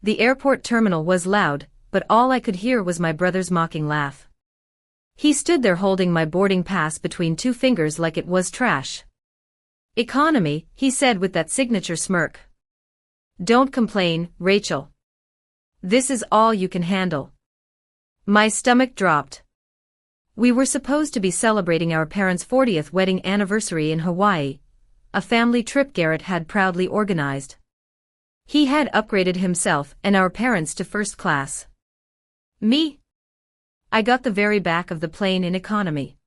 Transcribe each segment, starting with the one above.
The airport terminal was loud, but all I could hear was my brother's mocking laugh. He stood there holding my boarding pass between two fingers like it was trash. "Economy," he said with that signature smirk. "Don't complain, Rachel. This is all you can handle." My stomach dropped. We were supposed to be celebrating our parents' 40th wedding anniversary in Hawaii, a family trip Garrett had proudly organized. He had upgraded himself and our parents to first class. Me? I got the very back of the plane in economy.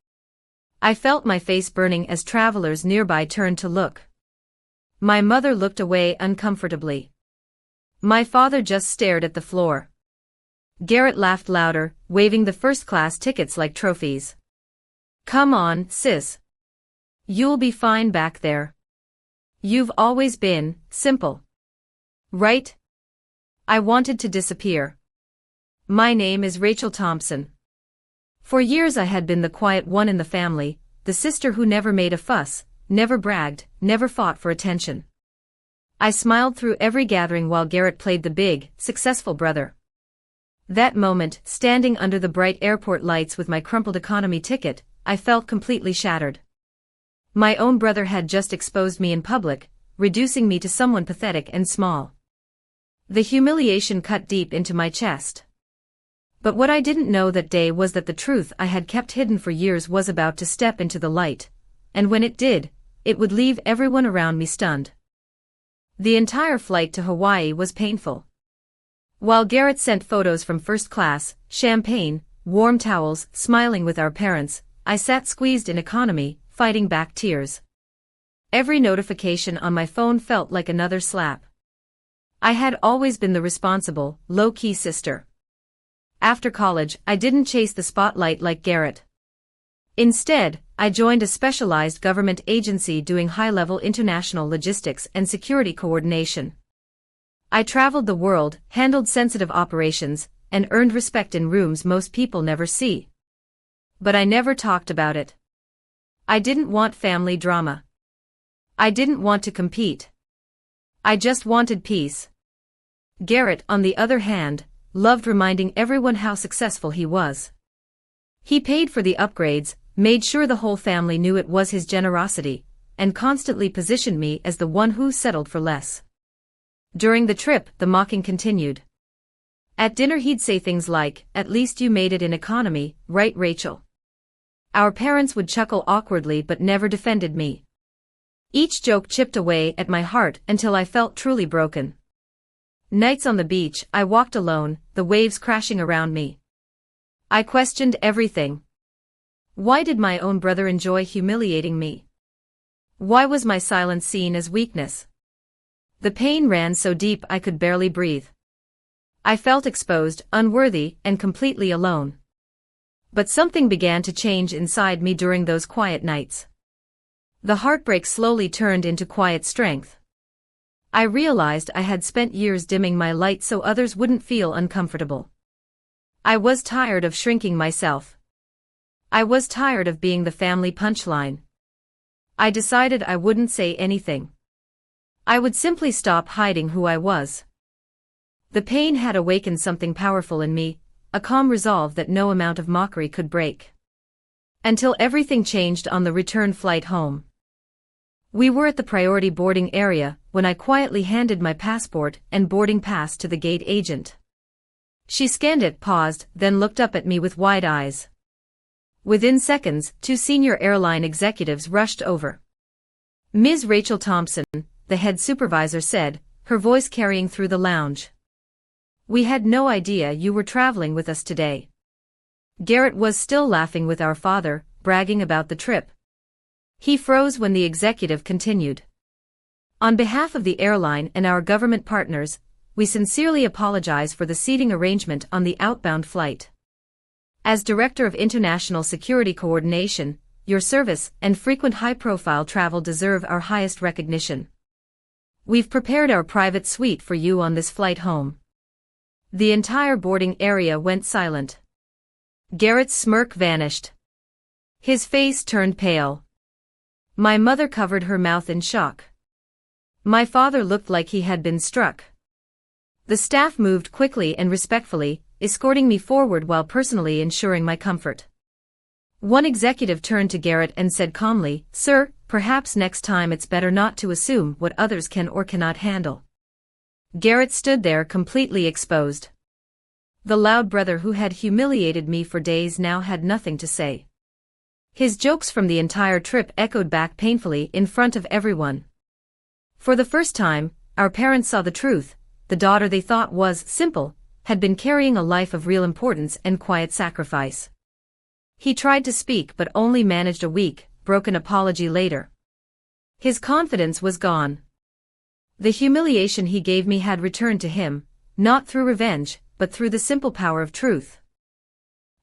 I felt my face burning as travelers nearby turned to look. My mother looked away uncomfortably. My father just stared at the floor. Garrett laughed louder, waving the first-class tickets like trophies. "Come on, sis. You'll be fine back there. You've always been simple. Right?" I wanted to disappear. My name is Rachel Thompson. For years I had been the quiet one in the family, the sister who never made a fuss, never bragged, never fought for attention. I smiled through every gathering while Garrett played the big, successful brother. That moment, standing under the bright airport lights with my crumpled economy ticket, I felt completely shattered. My own brother had just exposed me in public, reducing me to someone pathetic and small. The humiliation cut deep into my chest. But what I didn't know that day was that the truth I had kept hidden for years was about to step into the light, and when it did, it would leave everyone around me stunned. The entire flight to Hawaii was painful. While Garrett sent photos from first class, champagne, warm towels, smiling with our parents, I sat squeezed in economy, fighting back tears. Every notification on my phone felt like another slap. I had always been the responsible, low-key sister. After college, I didn't chase the spotlight like Garrett. Instead, I joined a specialized government agency doing high-level international logistics and security coordination. I traveled the world, handled sensitive operations, and earned respect in rooms most people never see. But I never talked about it. I didn't want family drama. I didn't want to compete. I just wanted peace. Garrett, on the other hand, loved reminding everyone how successful he was. He paid for the upgrades, made sure the whole family knew it was his generosity, and constantly positioned me as the one who settled for less. During the trip, the mocking continued. At dinner he'd say things like, "At least you made it in economy, right, Rachel?" Our parents would chuckle awkwardly but never defended me. Each joke chipped away at my heart until I felt truly broken. Nights on the beach, I walked alone, the waves crashing around me. I questioned everything. Why did my own brother enjoy humiliating me? Why was my silence seen as weakness? The pain ran so deep I could barely breathe. I felt exposed, unworthy, and completely alone. But something began to change inside me during those quiet nights. The heartbreak slowly turned into quiet strength. I realized I had spent years dimming my light so others wouldn't feel uncomfortable. I was tired of shrinking myself. I was tired of being the family punchline. I decided I wouldn't say anything. I would simply stop hiding who I was. The pain had awakened something powerful in me, a calm resolve that no amount of mockery could break. Until everything changed on the return flight home. We were at the priority boarding area when I quietly handed my passport and boarding pass to the gate agent. She scanned it, paused, then looked up at me with wide eyes. Within seconds, 2 senior airline executives rushed over. "Ms. Rachel Thompson," the head supervisor said, her voice carrying through the lounge. "We had no idea you were traveling with us today." Garrett was still laughing with our father, bragging about the trip. He froze when the executive continued. "On behalf of the airline and our government partners, we sincerely apologize for the seating arrangement on the outbound flight. As Director of International Security Coordination, your service and frequent high-profile travel deserve our highest recognition. We've prepared our private suite for you on this flight home." The entire boarding area went silent. Garrett's smirk vanished. His face turned pale. My mother covered her mouth in shock. My father looked like he had been struck. The staff moved quickly and respectfully, escorting me forward while personally ensuring my comfort. One executive turned to Garrett and said calmly, "Sir, perhaps next time it's better not to assume what others can or cannot handle." Garrett stood there completely exposed. The loud brother who had humiliated me for days now had nothing to say. His jokes from the entire trip echoed back painfully in front of everyone. For the first time, our parents saw the truth. The daughter they thought was simple had been carrying a life of real importance and quiet sacrifice. He tried to speak but only managed a weak, broken apology later. His confidence was gone. The humiliation he gave me had returned to him, not through revenge, but through the simple power of truth.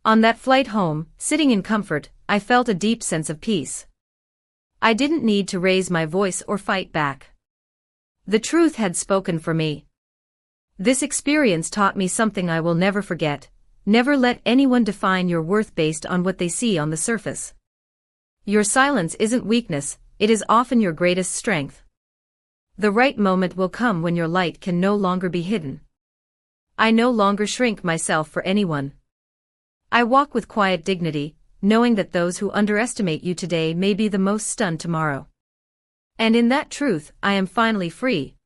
On that flight home, sitting in comfort, I felt a deep sense of peace. I didn't need to raise my voice or fight back. The truth had spoken for me. This experience taught me something I will never forget: never let anyone define your worth based on what they see on the surface. Your silence isn't weakness, it is often your greatest strength. The right moment will come when your light can no longer be hidden. I no longer shrink myself for anyone. I walk with quiet dignity, knowing that those who underestimate you today may be the most stunned tomorrow. And in that truth, I am finally free,